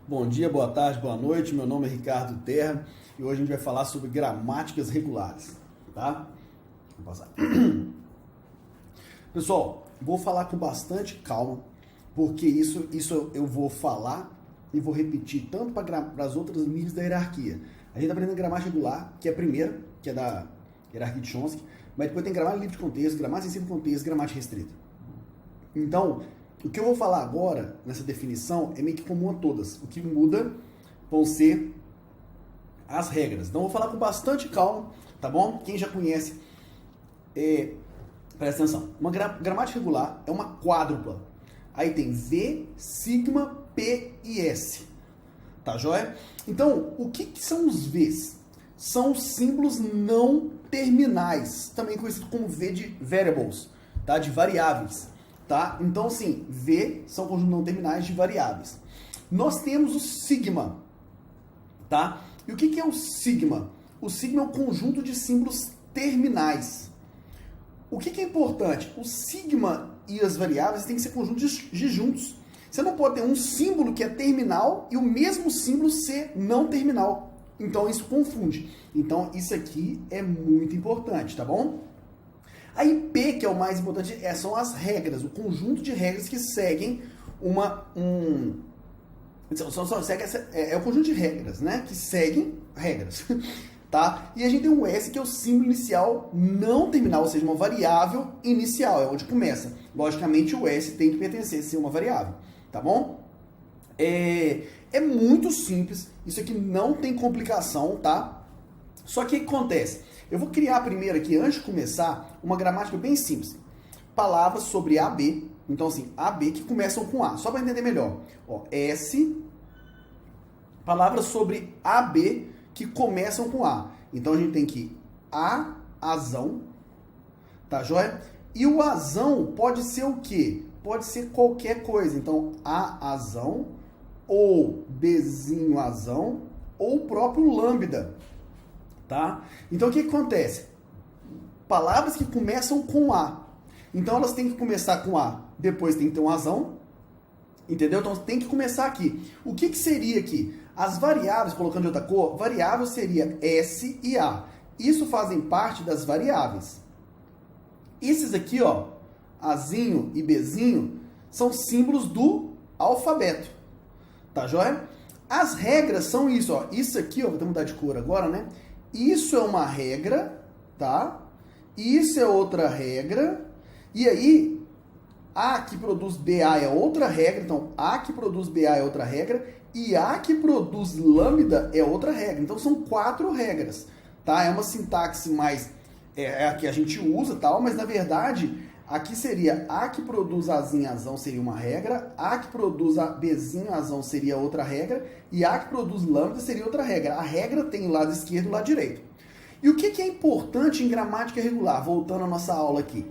Bom dia, boa tarde, boa noite. Meu nome é Ricardo Terra e hoje a gente vai falar sobre gramáticas regulares, tá? Vou passar. Pessoal, vou falar com bastante calma, porque isso eu vou falar e vou repetir tanto para as outras níveis da hierarquia. A gente está aprendendo gramática regular, que é a primeira, que é da hierarquia de Chomsky, mas depois tem gramática livre de contexto, gramática sensível de contexto, gramática restrita. Então, o que eu vou falar agora, nessa definição, é meio que comum a todas. O que muda vão ser as regras. Então, eu vou falar com bastante calma, tá bom? Quem já conhece, presta atenção. Uma gramática regular é uma quádrupla. Aí tem V, sigma, P e S. Tá joia? Então, o que são os Vs? São os símbolos não terminais, também conhecido como V de variables, tá? De variáveis. Tá? Então, assim, V são conjuntos não terminais de variáveis. Nós temos o sigma, tá? E o que é o sigma? O sigma é um conjunto de símbolos terminais. O que é importante? O sigma e as variáveis têm que ser conjuntos disjuntos. Você não pode ter um símbolo que é terminal e o mesmo símbolo ser não terminal. Então, isso confunde. Então, isso aqui é muito importante, tá bom? A IP, que é o mais importante, são as regras, o conjunto de regras que seguem é o conjunto de regras, né? Que seguem regras, tá? E a gente tem um S, que é o símbolo inicial não terminal, ou seja, uma variável inicial, é onde começa. Logicamente, o S tem que pertencer a ser uma variável, tá bom? É muito simples, isso aqui não tem complicação, tá? Só que o que acontece? Eu vou criar primeiro aqui, antes de começar, uma gramática bem simples. Palavras sobre AB, então assim, AB que começam com A, só para entender melhor. Ó, S, palavras sobre AB que começam com A. Então a gente tem que A, azão, tá joia? E o azão pode ser o quê? Pode ser qualquer coisa. Então, A, azão, ou Bzinho, azão, ou o próprio lambda. Tá? Então, o que acontece? Palavras que começam com A. Então, elas têm que começar com A. Depois tem que ter um azão. Entendeu? Então, tem que começar aqui. O que seria aqui? As variáveis, colocando de outra cor, variável seria S e A. Isso fazem parte das variáveis. Esses aqui, ó, Azinho e Bzinho, são símbolos do alfabeto. Tá joia? As regras são isso, ó. Isso aqui, ó, vou até mudar de cor agora, né? Isso é uma regra, tá? Isso é outra regra. E aí, A que produz BA é outra regra. Então, A que produz BA é outra regra. E A que produz lambda é outra regra. Então, são 4 regras, tá? É uma sintaxe mais... É a que a gente usa, tal. Mas, na verdade, aqui seria A que produz Azinho, azão seria uma regra. A que produz Bzinho, azão seria outra regra. E A que produz lambda seria outra regra. A regra tem o lado esquerdo e o lado direito. E o que é importante em gramática regular? Voltando à nossa aula aqui.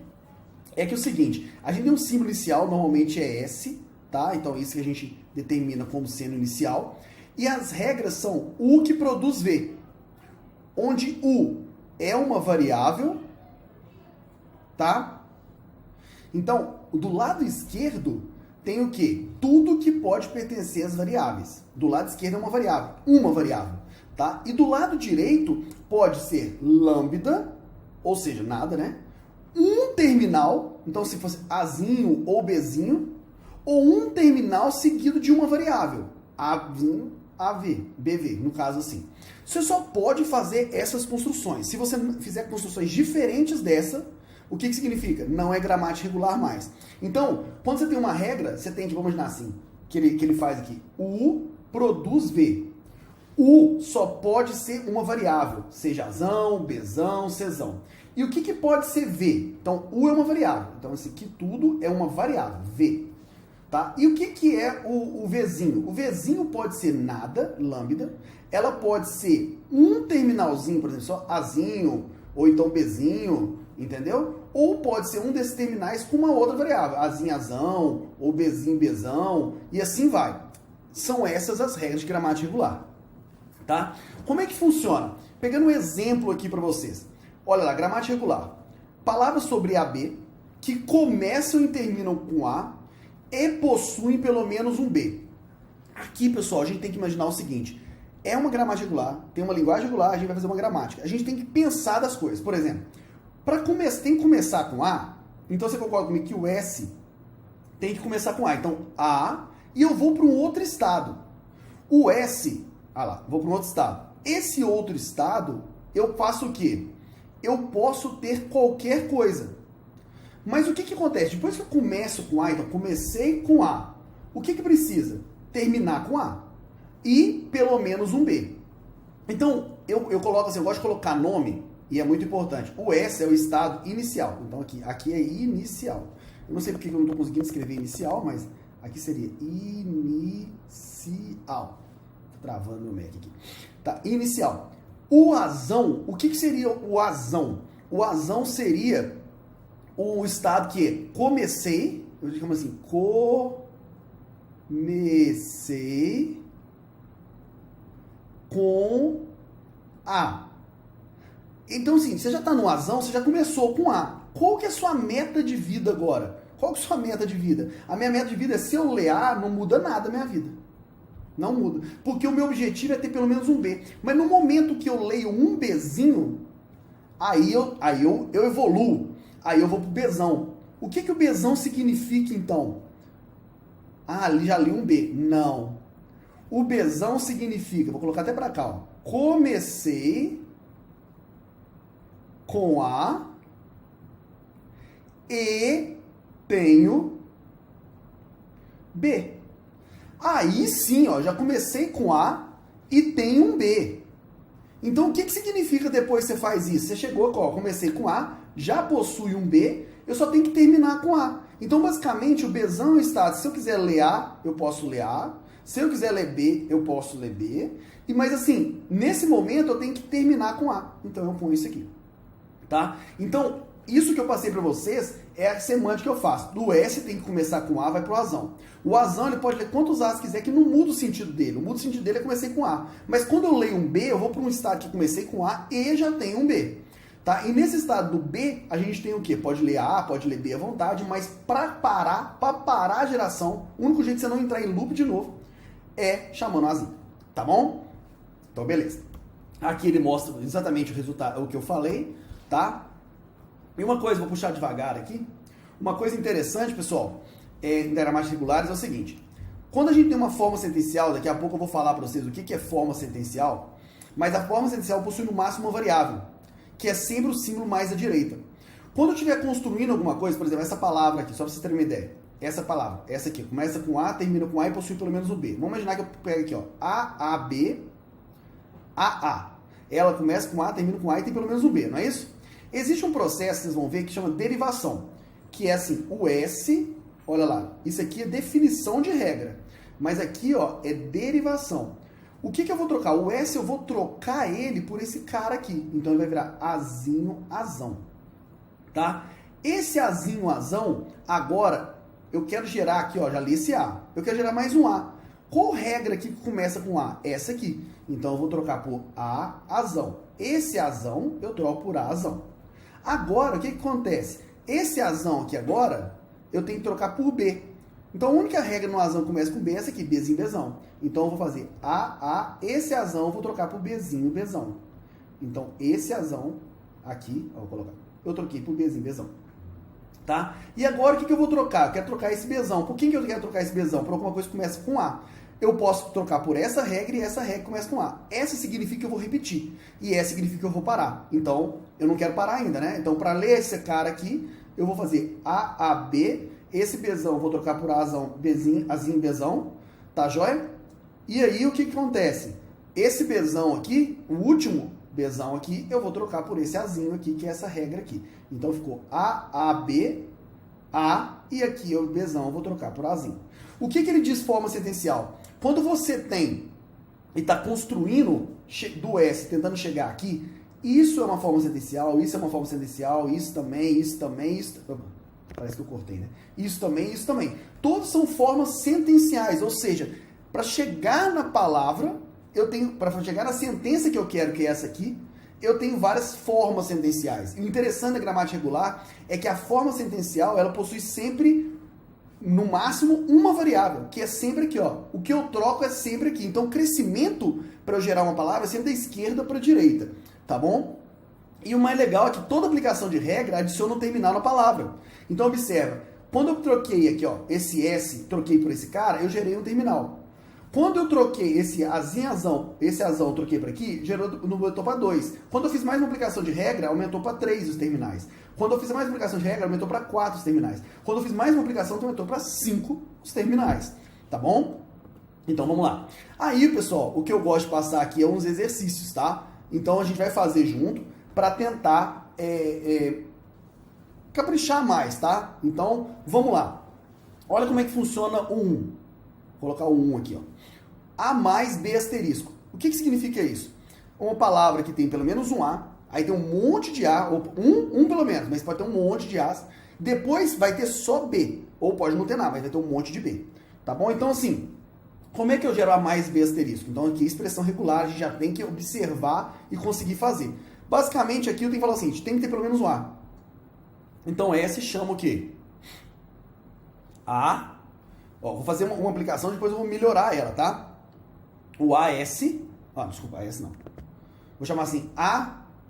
É que é o seguinte, a gente tem um símbolo inicial, normalmente é S, tá? Então isso que a gente determina como sendo inicial. E as regras são U que produz V. Onde U é uma variável, tá? Então, do lado esquerdo tem o quê? Tudo que pode pertencer às variáveis. Do lado esquerdo é uma variável, tá? E do lado direito pode ser lambda, ou seja, nada, né? Um terminal, então se fosse Azinho ou Bzinho, ou um terminal seguido de uma variável. Azinho, AV, BV, no caso assim. Você só pode fazer essas construções. Se você fizer construções diferentes dessa, o que significa? Não é gramática regular mais. Então, quando você tem uma regra, você tem que, vamos imaginar assim, que ele faz aqui, U produz V. U só pode ser uma variável, seja Azão, Bzão, Czão. E o que pode ser V? Então, U é uma variável. Então, isso aqui tudo é uma variável, V. Tá? E o que é o Vzinho? O Vzinho pode ser nada, lambda. Ela pode ser um terminalzinho, por exemplo, só Azinho, ou então Bzinho, entendeu? Ou pode ser um desses terminais com uma outra variável, Azinho, azão, ou Bzinho, Bzão, e assim vai. São essas as regras de gramática regular. Tá? Como é que funciona? Pegando um exemplo aqui para vocês. Olha lá, gramática regular. Palavras sobre AB que começam e terminam com A e possuem pelo menos um B. Aqui, pessoal, a gente tem que imaginar o seguinte. É uma gramática regular, tem uma linguagem regular, a gente vai fazer uma gramática. A gente tem que pensar das coisas. Por exemplo, tem que começar com A, então você concorda comigo que o S tem que começar com A. Então, A, e eu vou para um outro estado. O S, vou para um outro estado. Esse outro estado, eu faço o quê? Eu posso ter qualquer coisa. Mas o que acontece? Depois que eu começo com A, então comecei com A, o que precisa? Terminar com A. E pelo menos um B. Então, eu coloco assim, eu gosto de colocar nome, e é muito importante. O S é o estado inicial. Então, aqui é inicial. Eu não sei porque eu não estou conseguindo escrever inicial, mas aqui seria inicial. Tô travando meu Mac aqui. Tá, inicial. O azão, o que seria o azão? O azão seria o estado que comecei, eu digo assim, comecei com A. Então, assim, você já está no azão, você já começou com A. Qual que é a sua meta de vida agora? Qual que é a sua meta de vida? A minha meta de vida é, se eu ler A, não muda nada a minha vida. Não muda. Porque o meu objetivo é ter pelo menos um B. Mas no momento que eu leio um Bzinho, aí eu evoluo. Aí eu vou pro Bzão. O que o Bzão significa, então? Ali já li um B. Não. O Bzão significa, vou colocar até pra cá, ó. Comecei com A e tenho B. Aí sim, ó, já comecei com A e tenho um B. Então, o que significa depois que você faz isso? Você chegou, ó, comecei com A, já possui um B, eu só tenho que terminar com A. Então, basicamente, o Bzão é o estado. Se eu quiser ler A, eu posso ler A. Se eu quiser ler B, eu posso ler B. Mas assim, nesse momento eu tenho que terminar com A. Então, eu ponho isso aqui. Tá? Então, isso que eu passei para vocês é a semântica que eu faço. Do S tem que começar com A, vai pro azão. O azão, ele pode ler quantos A's quiser, que não muda o sentido dele. O sentido dele é comecei com A. Mas quando eu leio um B, eu vou para um estado que comecei com A e já tenho um B. Tá? E nesse estado do B, a gente tem o quê? Pode ler A, pode ler B à vontade, mas para parar a geração, o único jeito de você não entrar em loop de novo é chamando Azinho. Tá bom? Então, beleza. Aqui ele mostra exatamente o resultado, o que eu falei, tá? E uma coisa, vou puxar devagar aqui. Uma coisa interessante, pessoal, em gramáticas regulares é o seguinte. Quando a gente tem uma forma sentencial, daqui a pouco eu vou falar para vocês o que é forma sentencial, mas a forma sentencial possui no máximo uma variável, que é sempre o símbolo mais à direita. Quando eu estiver construindo alguma coisa, por exemplo, essa palavra aqui, só para vocês terem uma ideia, essa palavra, essa aqui, começa com A, termina com A e possui pelo menos o B. Vamos imaginar que eu pego aqui, ó, A, A, B, A, A. Ela começa com A, termina com A e tem pelo menos o B, não é isso? Existe um processo, vocês vão ver, que chama derivação, que é assim, o S, olha lá, isso aqui é definição de regra, mas aqui, ó, é derivação. O que eu vou trocar? O S eu vou trocar ele por esse cara aqui, então ele vai virar Azinho, Azão, tá? Esse Azinho, Azão, agora, eu quero gerar aqui, ó, já li esse A, eu quero gerar mais um A. Qual regra aqui que começa com A? Essa aqui. Então eu vou trocar por A, Azão. Esse Azão eu troco por A, Azão. Agora, o que acontece? Esse Azão aqui agora, eu tenho que trocar por B. Então, a única regra no Azão que começa com B é essa aqui, Bzinho, Bzão. Então, eu vou fazer A, esse Azão eu vou trocar por Bzinho, Bzão. Então, esse Azão aqui, ó, vou colocar, eu troquei por Bzinho, Bzão. Tá? E agora, o que eu vou trocar? Eu quero trocar esse Bzão. Por que eu quero trocar esse Bzão? Por alguma coisa que começa com A. Eu posso trocar por essa regra e essa regra começa com A. Essa significa que eu vou repetir. E essa significa que eu vou parar. Então, eu não quero parar ainda, né? Então, para ler esse cara aqui, eu vou fazer A, B. Esse Bzão eu vou trocar por Azão, Bzinho, Azinho, Bzão. Tá joia? E aí, o que acontece? Esse Bzão aqui, o último Bzão aqui, eu vou trocar por esse Azinho aqui, que é essa regra aqui. Então, ficou A, B, A. E aqui, o Bzão eu vou trocar por Azinho. O que ele diz forma sentencial? Quando você tem e está construindo do S, tentando chegar aqui, isso é uma forma sentencial, isso é uma forma sentencial, isso também, isso também, isso... Parece que eu cortei, né? Isso também, isso também. Todos são formas sentenciais, ou seja, para chegar na palavra, eu tenho, para chegar na sentença que eu quero, que é essa aqui, eu tenho várias formas sentenciais. E o interessante da gramática regular é que a forma sentencial, ela possui sempre no máximo uma variável, que é sempre aqui, ó. O que eu troco é sempre aqui. Então, crescimento, para eu gerar uma palavra, é sempre da esquerda para a direita, tá bom? E o mais legal é que toda aplicação de regra adiciona um terminal na palavra. Então, observa, quando eu troquei aqui, ó, esse S, troquei por esse cara, eu gerei um terminal. Quando eu troquei esse azão, eu troquei para aqui, aumentou para 2. Quando eu fiz mais uma aplicação de regra, aumentou para 3 os terminais. Quando eu fiz mais uma aplicação de regra, aumentou para 4 os terminais. Quando eu fiz mais uma aplicação, aumentou para 5 os terminais. Tá bom? Então vamos lá. Aí, pessoal, o que eu gosto de passar aqui é uns exercícios, tá? Então a gente vai fazer junto para tentar caprichar mais, tá? Então vamos lá. Olha como é que funciona o 1. Vou colocar o 1 aqui, ó. A mais B asterisco. O que significa isso? Uma palavra que tem pelo menos um A, aí tem um monte de A, ou um pelo menos, mas pode ter um monte de A's. Depois vai ter só B, ou pode não ter nada, mas vai ter um monte de B. Tá bom? Então, assim, como é que eu gero A mais B asterisco? Então, aqui, expressão regular, a gente já tem que observar e conseguir fazer. Basicamente, aqui eu tenho que falar o seguinte, tem que ter pelo menos um A. Então, S chama o quê? A. Ó, vou fazer uma aplicação, depois eu vou melhorar ela, tá? O AS, desculpa, AS não. Vou chamar assim,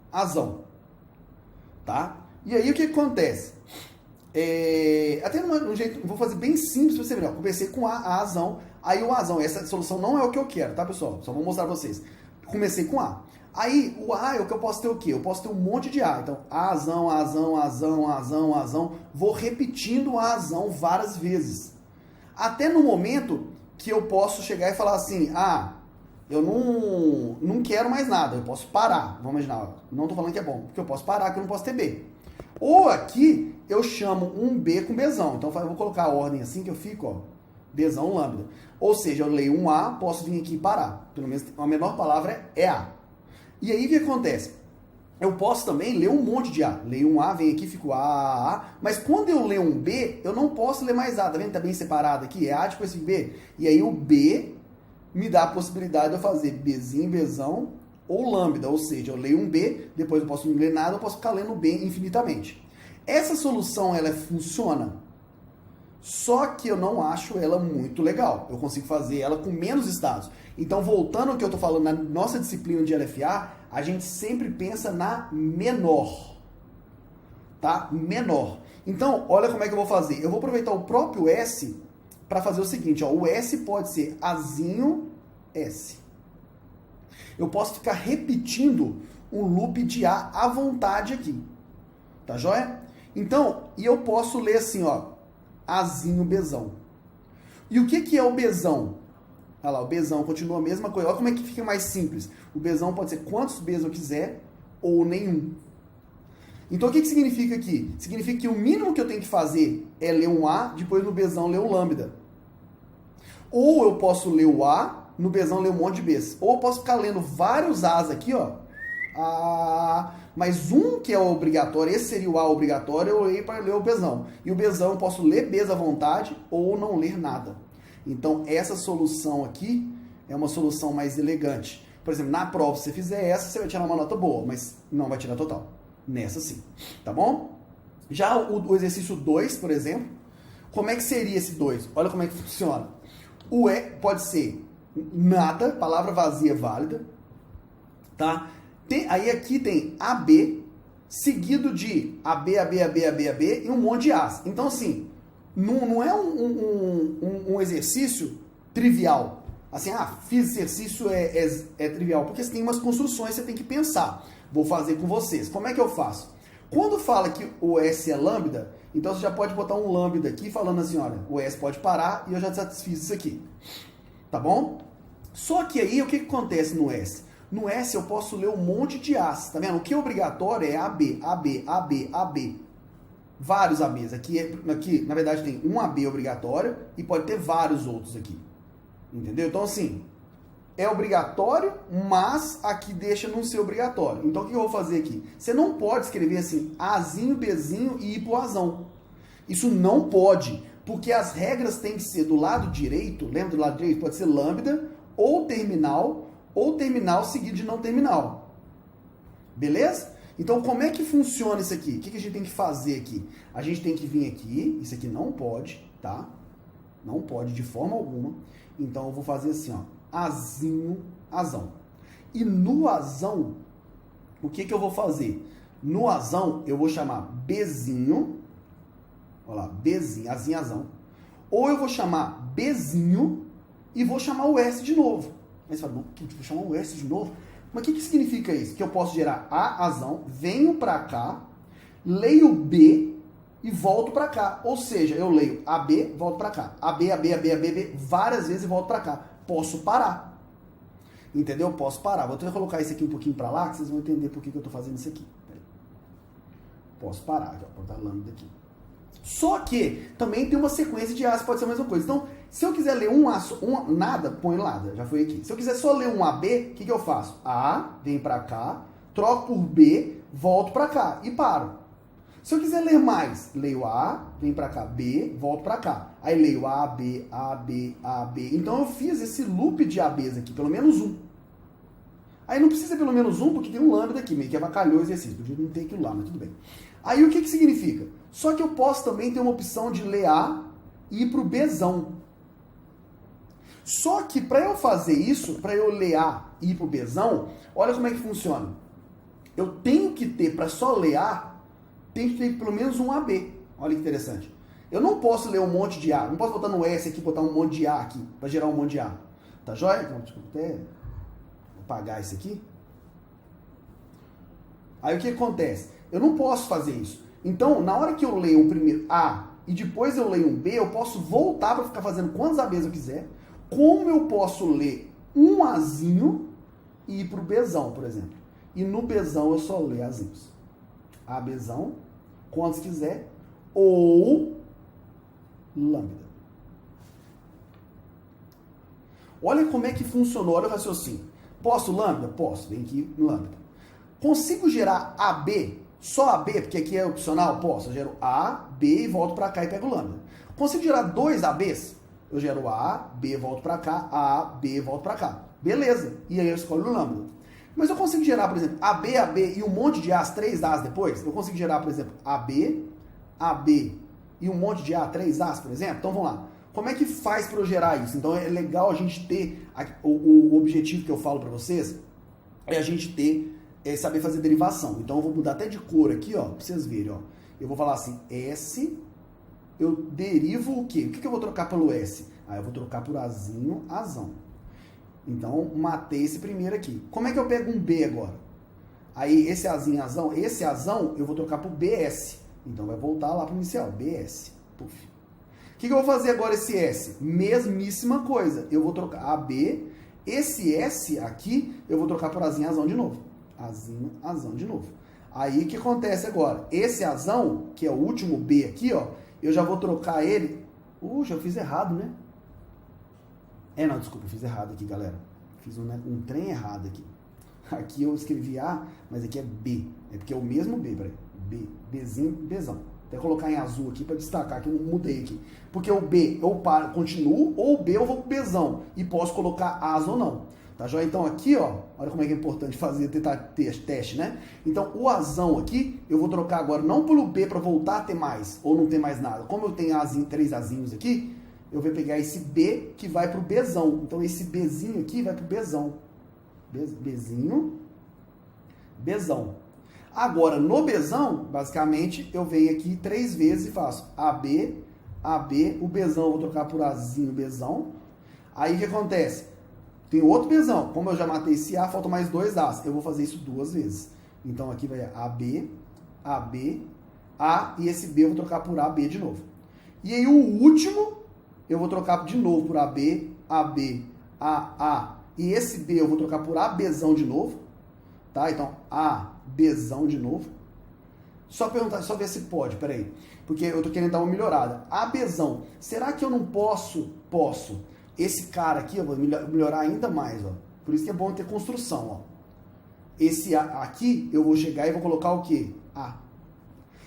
azão. Tá? E aí o que acontece? Até um jeito, vou fazer bem simples pra você ver. Ó, comecei com azão, aí o azão, essa solução não é o que eu quero, tá, pessoal? Só vou mostrar pra vocês. Comecei com A. Aí, o A é o que eu posso ter o quê? Eu posso ter um monte de A. Então, azão, azão, azão, azão, azão. Vou repetindo o azão várias vezes. Até no momento que eu posso chegar e falar assim, eu não quero mais nada, eu posso parar. Vamos imaginar, não estou falando que é bom, porque eu posso parar, que eu não posso ter B. Ou aqui, eu chamo um B com Bzão. Então, eu vou colocar a ordem assim que eu fico, ó, Bzão lambda. Ou seja, eu leio um A, posso vir aqui e parar. Pelo menos a menor palavra é A. E aí, o que acontece? Eu posso também ler um monte de A. Leio um A, venho aqui, fico A. Mas quando eu ler um B, eu não posso ler mais A. Tá vendo? Tá bem separado aqui. É A, depois fica B. E aí o B me dá a possibilidade de eu fazer Bzinho, Bzão ou lambda. Ou seja, eu leio um B, depois eu posso não ler nada, eu posso ficar lendo B infinitamente. Essa solução, ela funciona. Só que eu não acho ela muito legal. Eu consigo fazer ela com menos estados. Então, voltando ao que eu estou falando na nossa disciplina de LFA, a gente sempre pensa na menor. Tá? Menor. Então, olha como é que eu vou fazer. Eu vou aproveitar o próprio S para fazer o seguinte. Ó, o S pode ser Azinho S. Eu posso ficar repetindo um loop de A à vontade aqui. Tá joia? Então, e eu posso ler assim, ó. Azinho, Bzão. E o que é o Bzão? Olha lá, o Bzão continua a mesma coisa. Olha como é que fica mais simples. O Bzão pode ser quantos Bs eu quiser ou nenhum. Então, o que significa aqui? Significa que o mínimo que eu tenho que fazer é ler um A, depois no Bzão ler o lambda. Ou eu posso ler o A, no Bzão ler um monte de Bs. Ou eu posso ficar lendo vários As aqui, ó. Mas um que é obrigatório, esse seria o A obrigatório, eu leio para ler o Bzão. E o Bzão eu posso ler Bs à vontade ou não ler nada. Então, essa solução aqui é uma solução mais elegante. Por exemplo, na prova, se você fizer essa, você vai tirar uma nota boa, mas não vai tirar total. Nessa sim, tá bom? Já o exercício 2, por exemplo, como é que seria esse 2? Olha como é que funciona. O E pode ser nada, palavra vazia válida, tá? Aí aqui tem AB, seguido de AB, AB, AB, AB, AB e um monte de As. Então, assim, não é um exercício trivial. Assim, fiz exercício é trivial, porque você tem umas construções que você tem que pensar. Vou fazer com vocês. Como é que eu faço? Quando fala que o S é lambda, então você já pode botar um lambda aqui falando assim, olha, o S pode parar e eu já satisfiz isso aqui. Tá bom? Só que aí, o que acontece no S? No S eu posso ler um monte de As, tá vendo? O que é obrigatório é AB, AB, AB, AB. Vários ABs. Aqui, na verdade, tem um AB obrigatório e pode ter vários outros aqui. Entendeu? Então, assim, é obrigatório, mas aqui deixa não ser obrigatório. Então, o que eu vou fazer aqui? Você não pode escrever assim, Azinho, Bzinho e ir pro Azão. Isso não pode, porque as regras têm que ser do lado direito, lembra do lado direito? Pode ser lambda, ou terminal seguido de não terminal. Beleza? Então, como é que funciona isso aqui? O que a gente tem que fazer aqui? A gente tem que vir aqui, isso aqui não pode, tá? Não pode de forma alguma. Então eu vou fazer assim, ó, azinho, azão. E no azão, o que eu vou fazer? No azão, eu vou chamar Bzinho, olha lá, Bzinho, azinho, azão. Ou eu vou chamar Bzinho e vou chamar o S de novo. Aí você fala, não, vou chamar o S de novo? Mas o que significa isso? Que eu posso gerar A, azão, venho pra cá, leio B e volto pra cá. Ou seja, eu leio AB, volto pra cá. AB, AB, AB, AB, AB, várias vezes e volto pra cá. Posso parar. Entendeu? Posso parar. Vou até colocar isso aqui um pouquinho pra lá, que vocês vão entender por que eu tô fazendo isso aqui. Posso parar, já vou botar a lambda aqui. Só que também tem uma sequência de A's que pode ser a mesma coisa. Então, se eu quiser ler um A, nada, põe nada, já foi aqui. Se eu quiser só ler um AB, o que eu faço? A, vem pra cá, troco por B, volto pra cá e paro. Se eu quiser ler mais, leio A, vem pra cá, B, volto pra cá. Aí leio A, B, A, B, A, B. Então eu fiz esse loop de ABs aqui, pelo menos um. Aí não precisa pelo menos um, porque tem um lambda aqui, meio que avacalhou o exercício. Podia não ter aquilo lá, mas tudo bem. Aí o que significa? Só que eu posso também ter uma opção de ler A e ir pro Bzão. Só que para eu fazer isso, para eu ler A e ir pro Bzão, olha como é que funciona. Eu tenho que ter, para só ler A, tem que ter pelo menos um AB. Olha que interessante. Eu não posso ler um monte de A. Não posso botar no S aqui, botar um monte de A aqui, para gerar um monte de A. Tá joia? Então, deixa eu até apagar isso aqui. Aí o que acontece? Eu não posso fazer isso. Então, na hora que eu leio o primeiro A e depois eu leio um B, eu posso voltar para ficar fazendo quantos ABs eu quiser. Como eu posso ler um Azinho e ir para o Bzão, por exemplo. E no Bzão eu só leio Azinhos. ABzão, quantos quiser, ou lambda. Olha como é que funcionou, olha o raciocínio. Posso lambda? Posso, vem aqui lambda. Consigo gerar AB, só AB, porque aqui é opcional? Posso, eu gero A, B e volto para cá e pego lambda. Consigo gerar dois ABs? Eu gero A, B, volto para cá, A, B, volto para cá. Beleza, e aí eu escolho o lambda. Mas eu consigo gerar, por exemplo, AB, AB e um monte de A's, 3 A's depois? Eu consigo gerar, por exemplo, AB, AB e um monte de A, 3 A's, por exemplo? Então vamos lá. Como é que faz para eu gerar isso? Então é legal a gente ter, o objetivo que eu falo para vocês, é a gente ter, saber fazer derivação. Então eu vou mudar até de cor aqui, ó, para vocês verem, ó. Eu vou falar assim, S, eu derivo o quê? O que eu vou trocar pelo S? Aí eu vou trocar por Azinho, Azão. Então, matei esse primeiro aqui. Como é que eu pego um B agora? Aí, esse Azinho, Azão, esse Azão eu vou trocar por BS. Então, vai voltar lá para o inicial, BS. Puf. O que eu vou fazer agora esse S? Mesmíssima coisa. Eu vou trocar AB. Esse S aqui, eu vou trocar por Azinho, Azão de novo. Azinho, Azão de novo. Aí, o que acontece agora? Esse Azão, que é o último B aqui, ó, eu já vou trocar ele... Puxa, eu fiz errado, né? Não, desculpa, eu fiz errado aqui, galera. Fiz um trem errado aqui. Aqui eu escrevi A, mas aqui é B. É porque é o mesmo B, peraí. B, Bzinho, Bzão. Até colocar em azul aqui para destacar que eu não mudei aqui. Porque o B eu continuo, ou o B eu vou pro Bzão. E posso colocar As ou não. Tá joia? Então aqui, ó, olha como é que é importante fazer teste, né? Então o Azão aqui, eu vou trocar agora não pelo B para voltar a ter mais, ou não ter mais nada. Como eu tenho Azinho, 3 Azinhos aqui, eu vou pegar esse B que vai pro Bzão. Então, esse Bzinho aqui vai pro Bzão. Bzinho, Bzão. Agora, no Bzão, basicamente, eu venho aqui 3 vezes e faço AB, AB, o Bzão eu vou trocar por Azinho, Bzão. Aí, o que acontece? Tem outro Bzão. Como eu já matei esse A, faltam mais 2 As. Eu vou fazer isso 2 vezes. Então, aqui vai AB, AB, A, e esse B eu vou trocar por AB de novo. E aí, o último... eu vou trocar de novo por AB, AB, A, e esse B eu vou trocar por ABzão de novo, tá? Então, ABzão de novo. Só perguntar, só ver se pode, peraí, porque eu tô querendo dar uma melhorada. ABzão, será que eu não posso? Posso. Esse cara aqui, eu vou melhorar ainda mais, ó. Por isso que é bom ter construção, ó. Esse aqui, eu vou chegar e vou colocar o quê? A.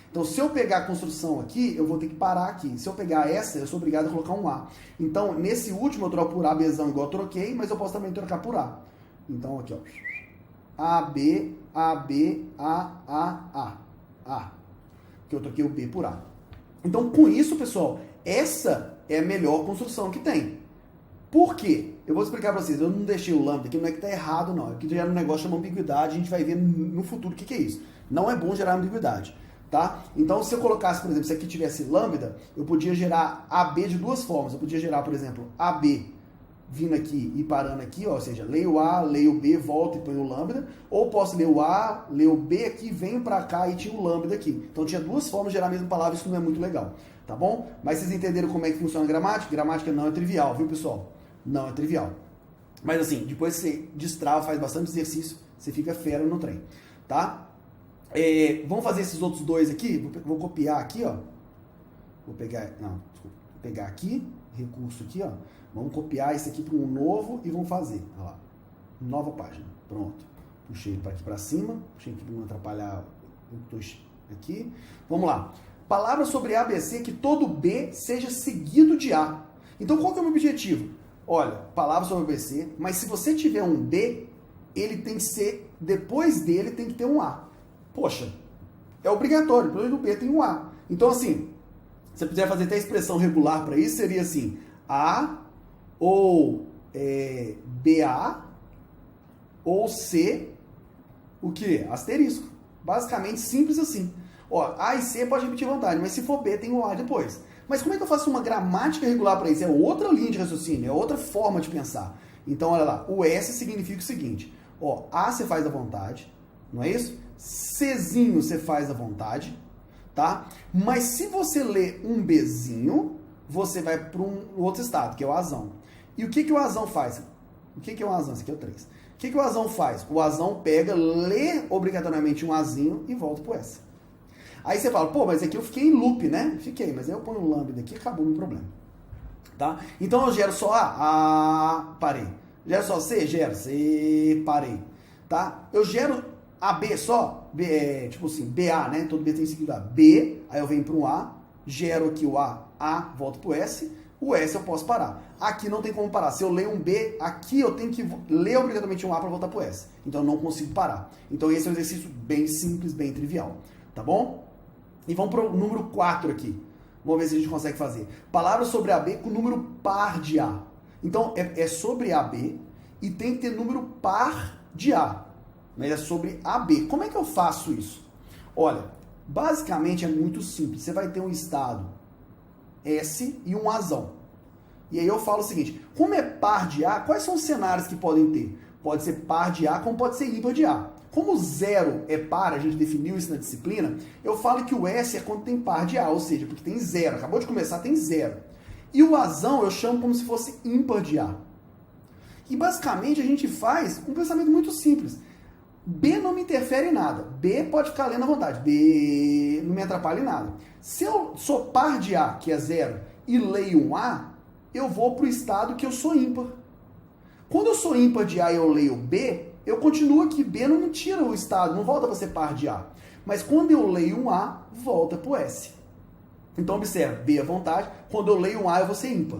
Então, se eu pegar a construção aqui, eu vou ter que parar aqui. Se eu pegar essa, eu sou obrigado a colocar um A. Então, nesse último, eu troco por A, Bzão, igual eu troquei, mas eu posso também trocar por A. Então, aqui, ó. A, B, A, B, A. Que eu troquei o B por A. Então, com isso, pessoal, essa é a melhor construção que tem. Por quê? Eu vou explicar para vocês. Eu não deixei o lambda aqui, não é que está errado, não. Aqui gera um negócio chamado ambiguidade, a gente vai ver no futuro o que é isso. Não é bom gerar ambiguidade, tá? Então, se eu colocasse, por exemplo, se aqui tivesse lambda, eu podia gerar AB de duas formas. Eu podia gerar, por exemplo, AB vindo aqui e parando aqui, ó, ou seja, leio A, leio B, volto e ponho o lambda, ou posso ler o A, ler o B aqui, venho para cá e tinha o lambda aqui. Então tinha duas formas de gerar a mesma palavra, isso não é muito legal, tá bom? Mas vocês entenderam como é que funciona a gramática? Gramática não é trivial, viu, pessoal? Não é trivial. Mas assim, depois você destrava, faz bastante exercício, você fica fera no trem, tá? Vamos fazer esses outros dois aqui, vou copiar aqui, ó. Vou pegar aqui, recurso aqui, ó. Vamos copiar esse aqui para um novo e vamos fazer. Olha lá. Nova página. Pronto. Puxei ele para aqui para cima. Puxei aqui para não atrapalhar. Aqui. Vamos lá. Palavra sobre ABC que todo B seja seguido de A. Então, qual que é o meu objetivo? Olha, palavra sobre ABC, mas se você tiver um B, ele tem que ser, depois dele tem que ter um A. Poxa, é obrigatório. Depois do B tem um A. Então, assim, se você quiser fazer até expressão regular para isso, seria assim, A ou BA ou C, o que? Asterisco. Basicamente simples assim. Ó, A e C pode repetir vantagem, mas se for B tem o A depois. Mas como é que eu faço uma gramática regular para isso? É outra linha de raciocínio, é outra forma de pensar. Então, olha lá, o S significa o seguinte, ó, A você faz à vontade, não é isso? Czinho você faz à vontade, tá? Mas se você ler um Bzinho, você vai para um outro estado, que é o Azão. E o que o Azão faz? O que é o Azão? Esse aqui é o 3. O que o Azão faz? O Azão pega, lê obrigatoriamente um Azinho e volta pro S. Aí você fala, pô, mas aqui eu fiquei em loop, né? Fiquei, mas aí eu ponho um lambda aqui e acabou o meu problema. Tá? Então eu gero só A, parei. Gero só C, gero C, parei. Tá? Eu gero AB só, tipo assim, BA, né? Todo B tem seguido A. B, aí eu venho para um A, gero aqui o A, volto pro S, o S eu posso parar. Aqui não tem como parar. Se eu ler um B, aqui eu tenho que ler obrigatoriamente um A para voltar pro S. Então eu não consigo parar. Então esse é um exercício bem simples, bem trivial. Tá bom? E vamos para o número 4 aqui. Vamos ver se a gente consegue fazer. Palavras sobre AB com número par de A. Então é sobre AB e tem que ter número par de A. Mas é sobre AB. Como é que eu faço isso? Olha, basicamente é muito simples. Você vai ter um estado S e um Azão. E aí eu falo o seguinte, como é par de A, quais são os cenários que podem ter? Pode ser par de A, como pode ser ímpar de A. Como o 0 é par, a gente definiu isso na disciplina, eu falo que o S é quando tem par de A, ou seja, porque tem 0. Acabou de começar, tem 0. E o Azão eu chamo como se fosse ímpar de A. E basicamente a gente faz um pensamento muito simples. B não me interfere em nada. B pode ficar lendo à vontade. B não me atrapalha em nada. Se eu sou par de A, que é 0, e leio um A, eu vou para o estado que eu sou ímpar. Quando eu sou ímpar de A e eu leio B, eu continuo aqui. B não me tira o estado, não volta para ser par de A. Mas quando eu leio um A, volta para o S. Então observa, B à vontade. Quando eu leio um A, eu vou ser ímpar.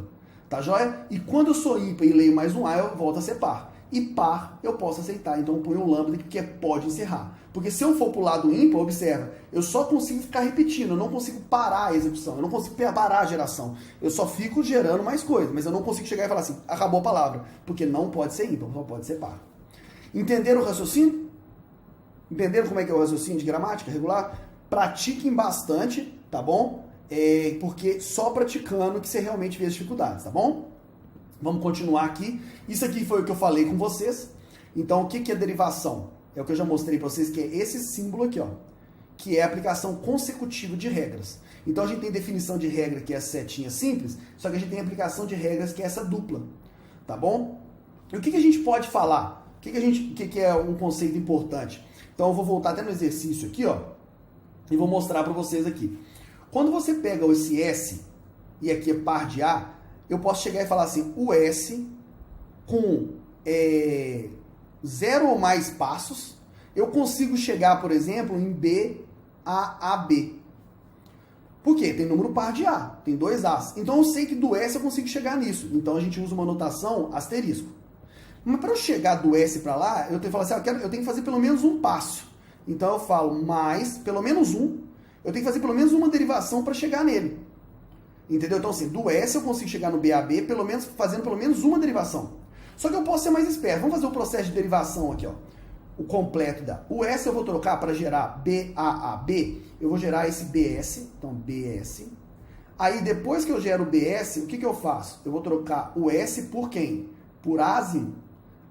Tá joia? E quando eu sou ímpar e leio mais um A, eu volto a ser par. E par eu posso aceitar, então eu ponho um lambda que pode encerrar. Porque se eu for para o lado ímpar, observa, eu só consigo ficar repetindo, eu não consigo parar a execução, eu não consigo parar a geração. Eu só fico gerando mais coisas, mas eu não consigo chegar e falar assim, acabou a palavra, porque não pode ser ímpar, só pode ser par. Entenderam o raciocínio? Entenderam como é que é o raciocínio de gramática regular? Pratiquem bastante, tá bom? Porque só praticando que você realmente vê as dificuldades, tá bom? Vamos continuar aqui. Isso aqui foi o que eu falei com vocês. Então, o que é derivação? É o que eu já mostrei para vocês, que é esse símbolo aqui, ó, que é a aplicação consecutiva de regras. Então, a gente tem definição de regra, que é a setinha simples, só que a gente tem aplicação de regras, que é essa dupla, tá bom? E o que a gente pode falar? O que é um conceito importante? Então, eu vou voltar até no exercício aqui, ó, e vou mostrar para vocês aqui. Quando você pega esse S, e aqui é par de A, eu posso chegar e falar assim, o S com 0 ou mais passos, eu consigo chegar, por exemplo, em B a AB. Por quê? Tem número par de A, tem 2 As. Então eu sei que do S eu consigo chegar nisso. Então a gente usa uma notação asterisco. Mas para eu chegar do S para lá, eu tenho que falar assim, eu tenho que fazer pelo menos um passo. Então eu falo mais, pelo menos um, eu tenho que fazer pelo menos uma derivação para chegar nele. Entendeu? Então, assim, do S eu consigo chegar no BAB fazendo pelo menos uma derivação. Só que eu posso ser mais esperto. Vamos fazer o processo de derivação aqui, ó. O completo da. O S eu vou trocar para gerar BAAB. Eu vou gerar esse BS. Então, BS. Aí, depois que eu gero o BS, o que eu faço? Eu vou trocar o S por quem? Por Azinho.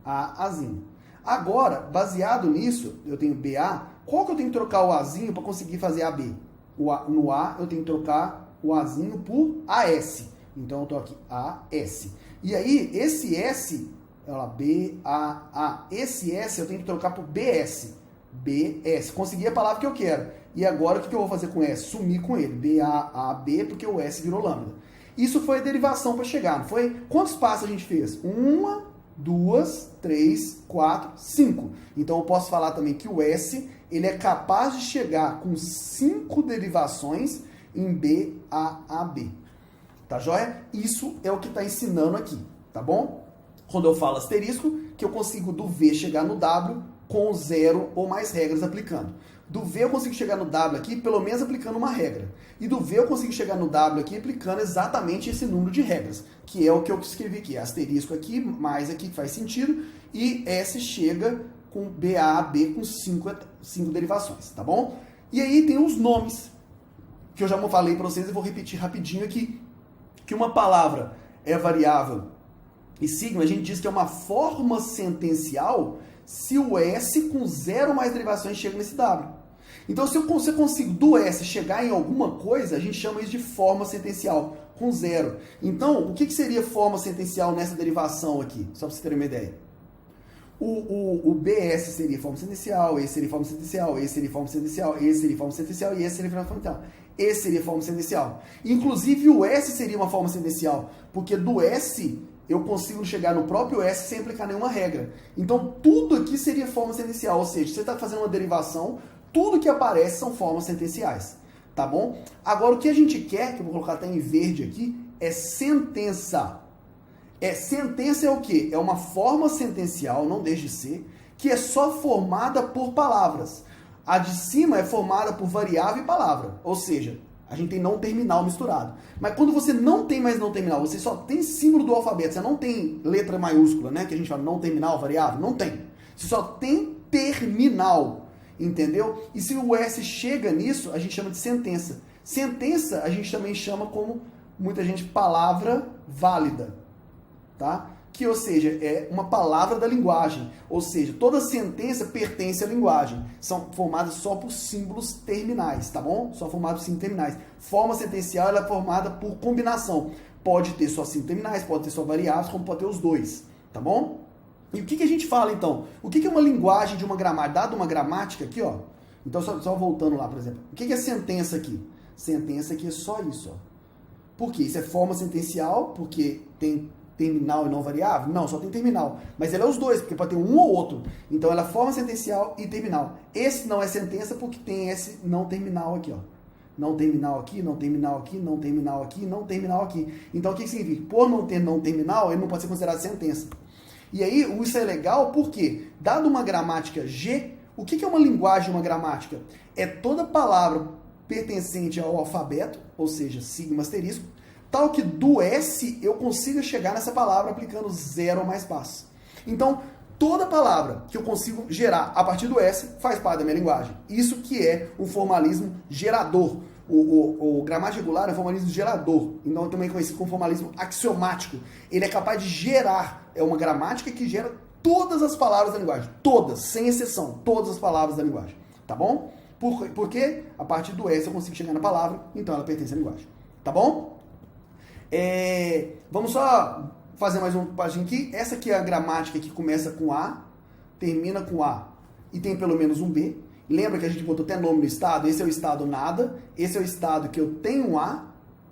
Azinho. Agora, baseado nisso, eu tenho BA. Qual que eu tenho que trocar o Azinho para conseguir fazer AB? No A, eu tenho que trocar o Azinho por AS. Então, eu estou aqui AS. E aí, esse S, olha lá, BAA. Esse S eu tenho que trocar por BS. BS. Consegui a palavra que eu quero. E agora, o que eu vou fazer com o S? Sumir com ele. BAAB, porque o S virou lambda. Isso foi a derivação para chegar, não foi? Quantos passos a gente fez? 1, 2, 3, 4, 5. Então, eu posso falar também que o S, ele é capaz de chegar com 5 derivações em BAAB. Tá joia? Isso é o que está ensinando aqui, tá bom? Quando eu falo asterisco, que eu consigo do V chegar no W com 0 ou mais regras aplicando. Do V eu consigo chegar no W aqui, pelo menos aplicando uma regra. E do V eu consigo chegar no W aqui aplicando exatamente esse número de regras, que é o que eu escrevi aqui. Asterisco aqui, mais aqui, que faz sentido. E S chega com BAB com 5 derivações, tá bom? E aí tem os nomes, que eu já falei para vocês e vou repetir rapidinho aqui. Que uma palavra é variável e sigma, a gente diz que é uma forma sentencial se o S com 0 mais derivações chega nesse W. Então, se eu consigo do S chegar em alguma coisa, a gente chama isso de forma sentencial, com 0. Então, o que seria forma sentencial nessa derivação aqui? Só para vocês terem uma ideia. O BS seria forma sentencial, esse seria forma sentencial, esse seria forma sentencial, esse seria forma sentencial e esse seria forma sentencial. Esse seria forma sentencial. Inclusive, o S seria uma forma sentencial, porque do S eu consigo chegar no próprio S sem aplicar nenhuma regra. Então, tudo aqui seria forma sentencial, ou seja, você está fazendo uma derivação, tudo que aparece são formas sentenciais, tá bom? Agora, o que a gente quer, que eu vou colocar até em verde aqui, é sentença. Sentença é o quê? É uma forma sentencial, não deixe de ser, que é só formada por palavras. A de cima é formada por variável e palavra, ou seja, a gente tem não terminal misturado. Mas quando você não tem mais não terminal, você só tem símbolo do alfabeto, você não tem letra maiúscula, né? Que a gente fala não terminal, variável, não tem. Você só tem terminal, entendeu? E se o S chega nisso, a gente chama de sentença. Sentença a gente também chama como, muita gente, palavra válida, tá? Que, ou seja, é uma palavra da linguagem. Ou seja, toda sentença pertence à linguagem. São formadas só por símbolos terminais, tá bom? Só formadas por símbolos terminais. Forma sentencial ela é formada por combinação. Pode ter só símbolos terminais, pode ter só variáveis, como pode ter os dois, tá bom? E o que a gente fala, então? O que é uma linguagem de uma gramática? Dado uma gramática aqui, ó. Então, só voltando lá, por exemplo. O que é sentença aqui? Sentença aqui é só isso, ó. Por quê? Isso é forma sentencial, porque tem terminal e não variável? Não, só tem terminal. Mas ela é os dois, porque pode ter um ou outro. Então ela é forma sentencial e terminal. Esse não é sentença porque tem esse não terminal aqui, ó. Não terminal aqui, não terminal aqui, não terminal aqui, não terminal aqui. Então o que significa? Por não ter não terminal, ele não pode ser considerado sentença. E aí, isso é legal porque, dado uma gramática G, o que é uma linguagem, uma gramática? É toda palavra pertencente ao alfabeto, ou seja, sigma asterisco, tal que do S eu consiga chegar nessa palavra aplicando 0 ou mais passos. Então, toda palavra que eu consigo gerar a partir do S faz parte da minha linguagem. Isso que é o formalismo gerador. O gramática regular é um formalismo gerador, então também conhecido como formalismo axiomático. Ele é capaz de gerar, é uma gramática que gera todas as palavras da linguagem. Todas, sem exceção, todas as palavras da linguagem. Tá bom? Porque a partir do S eu consigo chegar na palavra, então ela pertence à linguagem. Tá bom? Vamos só fazer mais uma página aqui. Essa aqui é a gramática que começa com A, termina com A e tem pelo menos um B. Lembra que a gente botou até nome no estado? Esse é o estado nada, esse é o estado que eu tenho A,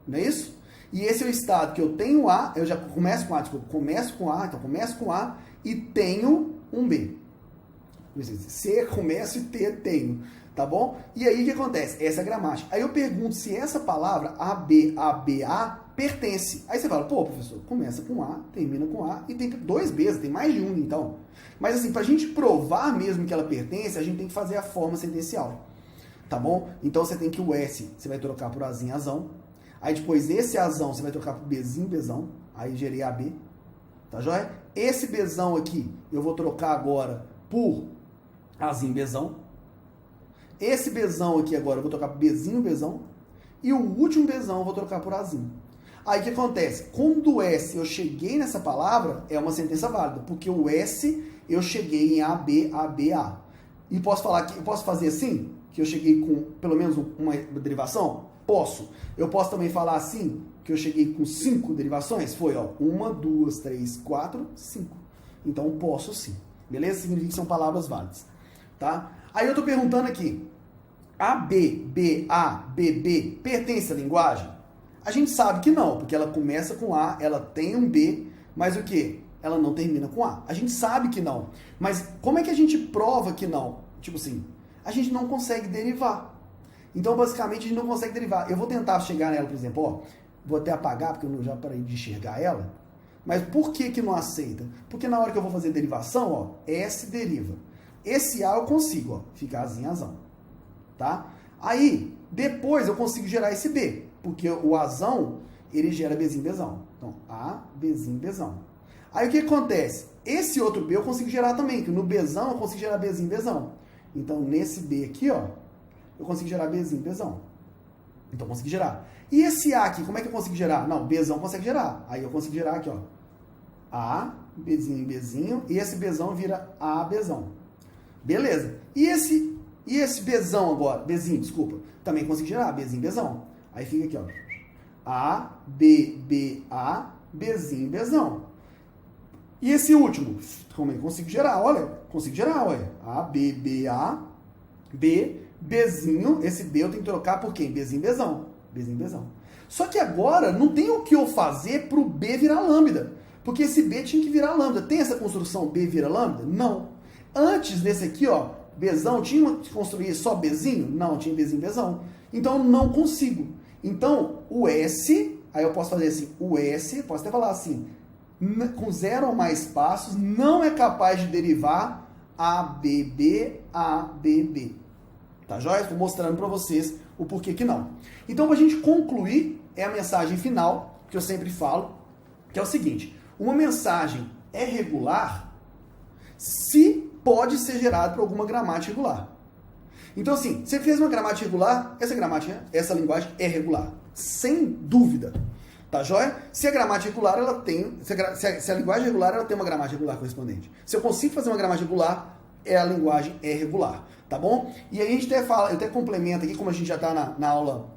não é isso? E esse é o estado que eu tenho A, eu já começo com A, desculpa, começo com A, então começo com A e tenho um B. C, começo e T, tenho. Tá bom? E aí o que acontece? Essa é a gramática. Aí eu pergunto se essa palavra A, pertence. Aí você fala, pô, professor, começa com A, termina com A e tem 2 Bs, tem mais de um então. Mas assim, pra gente provar mesmo que ela pertence, a gente tem que fazer a forma sentencial. Tá bom? Então você tem que o S, você vai trocar por Azinho, Azão. Aí depois esse Azão você vai trocar por Bzinho, Bzão. Aí gerei AB. Tá joia? Esse Bzão aqui eu vou trocar agora por Azinho, Bzão. Esse Bzão aqui agora eu vou trocar por Bzinho, Bzão. E o último Bzão eu vou trocar por Azinho. Aí o que acontece? Quando o S eu cheguei nessa palavra, é uma sentença válida. Porque o S eu cheguei em AB, AB, A. E posso falar que eu posso fazer assim? Que eu cheguei com pelo menos uma derivação? Posso. Eu posso também falar assim, que eu cheguei com 5 derivações? Foi, ó, 1, 2, 3, 4, 5. Então, posso sim. Beleza? Significa que são palavras válidas. Tá? Aí eu tô perguntando aqui, AB, BA, BB, pertence à linguagem? A gente sabe que não, porque ela começa com A, ela tem um B, mas o quê? Ela não termina com A. A gente sabe que não. Mas como é que a gente prova que não? Tipo assim, a gente não consegue derivar. Então, basicamente, a gente não consegue derivar. Eu vou tentar chegar nela, por exemplo, ó, vou até apagar, porque eu já parei de enxergar ela. Mas por que que não aceita? Porque na hora que eu vou fazer derivação, ó, S deriva. Esse A eu consigo, ó, fica Azinho, Azão. Tá? Aí, depois eu consigo gerar esse B, porque o Azão, ele gera Bzinho, Bzão. Então, A, Bzinho, Bzão. Aí o que acontece? Esse outro B eu consigo gerar também, que no Bzão eu consigo gerar Bzinho, Bzão. Então, nesse B aqui, ó, eu consigo gerar Bzinho, Bzão. Então, eu consegui gerar. E esse A aqui, como é que eu consigo gerar? Não, Bzão consegue gerar. Aí eu consigo gerar aqui, ó. A, Bzinho, Bzinho, e esse Bzão vira A, Bzão. Beleza. E esse Bzão agora, Bzinho, desculpa, também consigo gerar Bzinho, Bzão. Aí fica aqui, ó. A, B, B, A, Bzinho, Bzão. E esse último, como é que eu consigo gerar? Olha, consigo gerar, olha. A, B, B, A, B, Bzinho, esse B eu tenho que trocar por quem? Bzinho, Bzão. Bzinho, Bzão. Só que agora não tem o que eu fazer pro B virar lambda. Porque esse B tinha que virar lambda. Tem essa construção B vira lambda? Não. Antes desse aqui, ó, Bzão, tinha que construir só Bzinho? Não, tinha Bzinho, Bzão. Então, eu não consigo. Então, o S, aí eu posso fazer assim, o S, posso até falar assim, com 0 ou mais passos, não é capaz de derivar ABB, ABB. Tá joia? Estou mostrando para vocês o porquê que não. Então, para a gente concluir, é a mensagem final, que eu sempre falo, que é o seguinte, uma mensagem é regular se pode ser gerada por alguma gramática regular. Então, assim, você fez uma gramática regular, essa linguagem é regular. Sem dúvida. Tá joia? Se a gramática regular, ela tem... Se a linguagem é regular, ela tem uma gramática regular correspondente. Se eu consigo fazer uma gramática regular, a linguagem é regular. Tá bom? E aí a gente até fala, eu até complemento aqui, como a gente já está na aula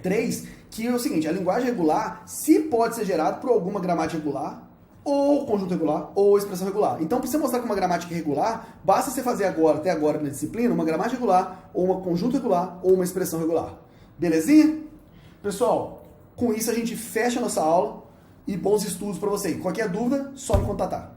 3, que é o seguinte, a linguagem regular, se pode ser gerada por alguma gramática regular, ou conjunto regular, ou expressão regular. Então, para você mostrar que uma gramática é regular, basta você fazer agora, até agora na disciplina, uma gramática regular, ou uma conjunto regular, ou uma expressão regular. Belezinha? Pessoal, com isso a gente fecha a nossa aula e bons estudos para vocês. Qualquer dúvida, só me contatar.